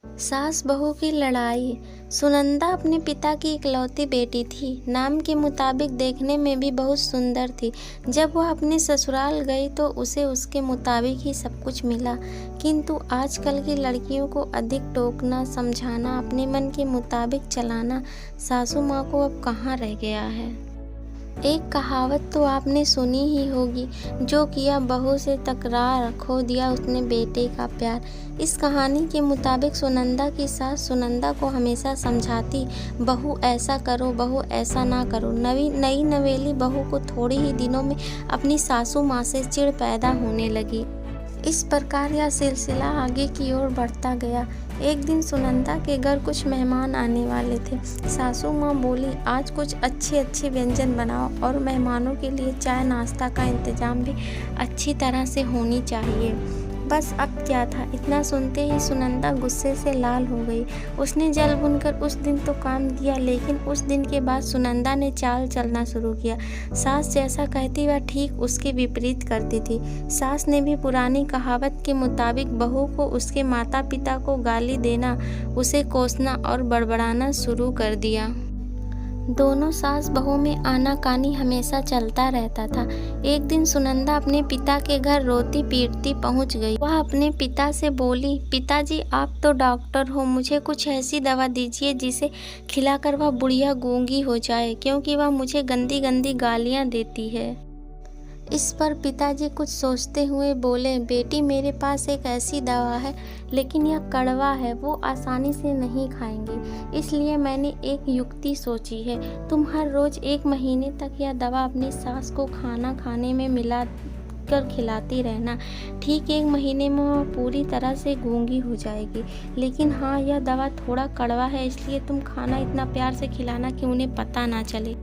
सास बहू की लड़ाई। सुनंदा अपने पिता की इकलौती बेटी थी। नाम के मुताबिक देखने में भी बहुत सुंदर थी। जब वह अपने ससुराल गई तो उसे उसके मुताबिक ही सब कुछ मिला। किंतु आजकल की लड़कियों को अधिक टोकना, समझाना, अपने मन के मुताबिक चलाना सासू माँ को अब कहाँ रह गया है। एक कहावत तो आपने सुनी ही होगी, जो किया बहू से तकरार, खो दिया उसने बेटे का प्यार। इस कहानी के मुताबिक सुनंदा की सास सुनंदा को हमेशा समझाती, बहू ऐसा करो, बहू ऐसा ना करो। नई नवेली बहू को थोड़े ही दिनों में अपनी सासू माँ से चिढ़ पैदा होने लगी। इस प्रकार यह सिलसिला आगे की ओर बढ़ता गया। एक दिन सुनंदा के घर कुछ मेहमान आने वाले थे। सासू माँ बोली, आज कुछ अच्छे अच्छे व्यंजन बनाओ और मेहमानों के लिए चाय नाश्ता का इंतजाम भी अच्छी तरह से होनी चाहिए। बस अब क्या था, इतना सुनते ही सुनंदा गुस्से से लाल हो गई। उसने जल बुनकर उस दिन तो काम किया, लेकिन उस दिन के बाद सुनंदा ने चाल चलना शुरू किया। सास जैसा कहती वह ठीक उसके विपरीत करती थी। सास ने भी पुरानी कहावत के मुताबिक बहू को उसके माता पिता को गाली देना, उसे कोसना और बड़बड़ाना शुरू कर दिया। दोनों सास बहू में आनाकानी हमेशा चलता रहता था। एक दिन सुनंदा अपने पिता के घर रोती पीटती पहुंच गई। वह अपने पिता से बोली, पिताजी आप तो डॉक्टर हो, मुझे कुछ ऐसी दवा दीजिए जिसे खिलाकर वह बुढ़िया गूंगी हो जाए, क्योंकि वह मुझे गंदी गंदी गालियां देती है। इस पर पिताजी कुछ सोचते हुए बोले, बेटी मेरे पास एक ऐसी दवा है, लेकिन यह कड़वा है, वो आसानी से नहीं खाएंगे, इसलिए मैंने एक युक्ति सोची है। तुम हर रोज 1 महीने तक यह दवा अपनी सास को खाना खाने में मिला कर खिलाती रहना। ठीक 1 महीने में वह पूरी तरह से गूंगी हो जाएगी। लेकिन हाँ, यह दवा थोड़ा कड़वा है, इसलिए तुम खाना इतना प्यार से खिलाना कि उन्हें पता ना चले।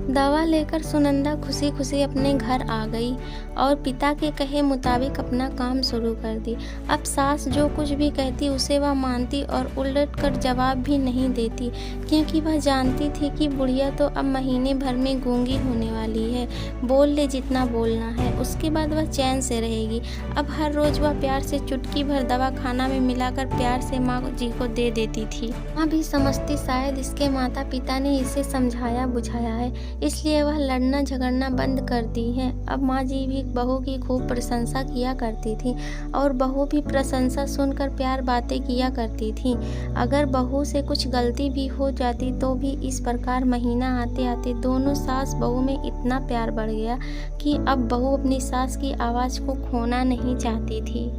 दवा लेकर सुनंदा खुशी खुशी अपने घर आ गई और पिता के कहे मुताबिक अपना काम शुरू कर दी। अब सास जो कुछ भी कहती उसे वह मानती और उलट कर जवाब भी नहीं देती, क्योंकि वह जानती थी कि बुढ़िया तो अब महीने भर में गूंगी होने वाली है। बोल ले जितना बोलना है, उसके बाद वह चैन से रहेगी। अब हर रोज वह प्यार से चुटकी भर दवा खाना में मिलाकर प्यार से माँ जी को दे देती थी। माँ भी समझती शायद इसके माता पिता ने इसे समझाया बुझाया है, इसलिए वह लड़ना झगड़ना बंद कर दी है। अब माँ जी भी बहू की खूब प्रशंसा किया करती थी और बहू भी प्रशंसा सुनकर प्यार बातें किया करती थी। अगर बहू से कुछ गलती भी हो जाती तो भी इस प्रकार महीना आते आते दोनों सास बहू में इतना प्यार बढ़ गया कि अब बहू अपनी सास की आवाज़ को खोना नहीं चाहती थी।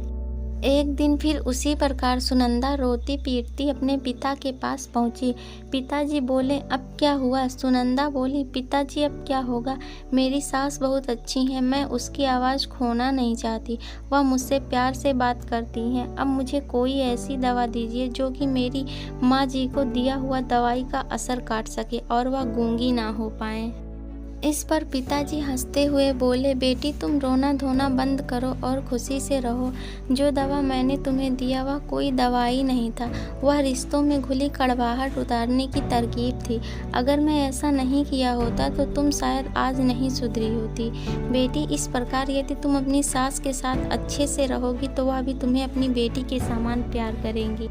एक दिन फिर उसी प्रकार सुनंदा रोती पीटती अपने पिता के पास पहुंची। पिताजी बोले, अब क्या हुआ? सुनंदा बोली, पिताजी अब क्या होगा, मेरी सास बहुत अच्छी है, मैं उसकी आवाज़ खोना नहीं चाहती, वह मुझसे प्यार से बात करती हैं। अब मुझे कोई ऐसी दवा दीजिए जो कि मेरी माँ जी को दिया हुआ दवाई का असर काट सके और वह गूंगी ना हो पाए। इस पर पिताजी हंसते हुए बोले, बेटी तुम रोना धोना बंद करो और खुशी से रहो। जो दवा मैंने तुम्हें दिया वह कोई दवाई नहीं था, वह रिश्तों में घुली कड़वाहट उतारने की तरकीब थी। अगर मैं ऐसा नहीं किया होता तो तुम शायद आज नहीं सुधरी होती। बेटी इस प्रकार यदि तुम अपनी सास के साथ अच्छे से रहोगी तो वह भी तुम्हें अपनी बेटी के समान प्यार करेंगी।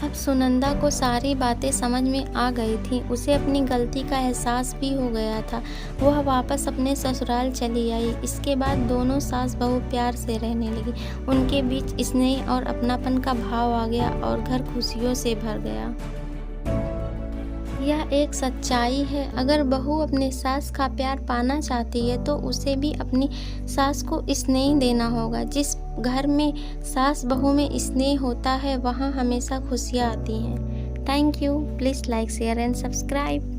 अब सुनंदा को सारी बातें समझ में आ गई थी। उसे अपनी गलती का एहसास भी हो गया था। वह वापस अपने ससुराल चली आई। इसके बाद दोनों सास बहू प्यार से रहने लगी। उनके बीच स्नेह और अपनापन का भाव आ गया और घर खुशियों से भर गया। यह एक सच्चाई है। अगर बहू अपने सास का प्यार पाना चाहती है तो उसे भी अपनी सास को स्नेह देना होगा। जिस घर में सास बहू में स्नेह होता है वहाँ हमेशा खुशियाँ आती हैं। Thank you. Please like share and subscribe.